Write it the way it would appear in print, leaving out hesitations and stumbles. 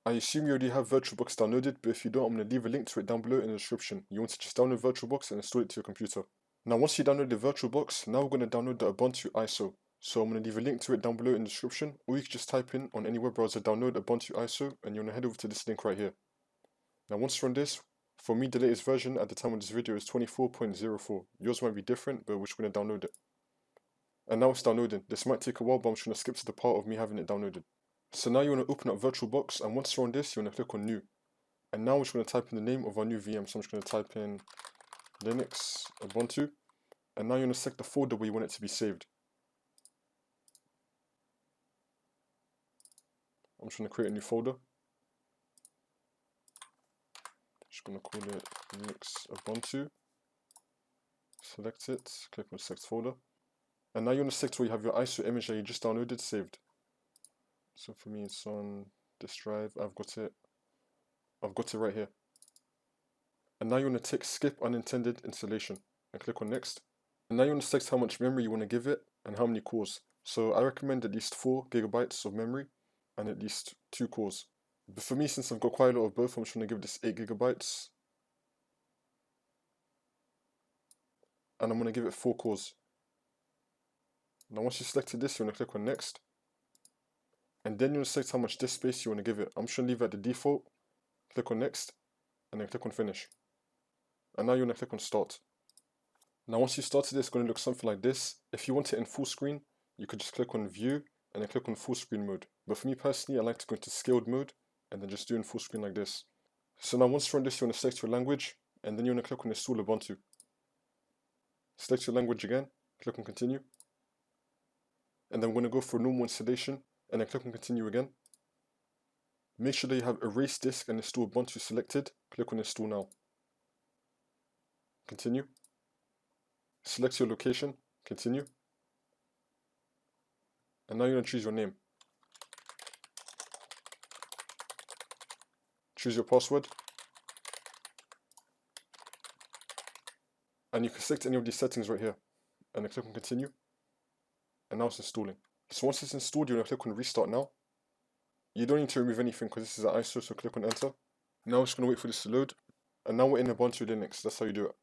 I assume you already have VirtualBox downloaded, but if you don't, I'm going to leave a link to it down below in the description. You want to just download VirtualBox and install it to your computer. Now once you download the VirtualBox, now we're going to download the Ubuntu ISO. So I'm going to leave a link to it down below in the description, or you can just type in on any web browser download Ubuntu ISO, and you're going to head over to this link right here. Now once you're on this, for me the latest version at the time of this video is 24.04. Yours might be different, but we're just going to download it. And now it's downloading. This might take a while, but I'm just going to skip to the part of me having it downloaded. So now you want to open up VirtualBox, and once you're on this, you want to click on New. And now we're just going to type in the name of our new VM. So I'm just going to type in Linux Ubuntu. And now you want to select the folder where you want it to be saved. I'm just going to create a new folder. Just going to call it Linux Ubuntu. Select it, click on select folder. And now you want to select where you have your ISO image that you just downloaded saved. So for me it's on this drive. I've got it right here. And now you want to tick skip unintended installation and click on next. And now you want to select how much memory you want to give it and how many cores. So I recommend at least 4 GB of memory and at least 2 cores. But for me, since I've got quite a lot of both, I'm just going to give this 8 GB. And I'm going to give it 4 cores. Now once you selected this, you want to click on next. And then you want to select how much disk space you want to give it. I'm just going to leave it at the default. Click on next. And then click on finish. And now you want to click on start. Now once you started this, it's going to look something like this. If you want it in full screen, you could just click on view and then click on full screen mode. But for me personally, I like to go into scaled mode and then just do in full screen like this. So now once you're on this, you want to select your language and then you want to click on install Ubuntu. Select your language again, click on continue. And then we're going to go for normal installation and then click on continue again. Make sure that you have erase disk and install Ubuntu selected. Click on install now. Continue. Select your location, continue. And now you're going to choose your name. Choose your password. And you can select any of these settings right here. And then click on continue. And now it's installing. So once it's installed, you're going to click on restart now. You don't need to remove anything because this is an ISO, so click on enter. Now it's going to wait for this to load. And now we're in Ubuntu Linux. That's how you do it.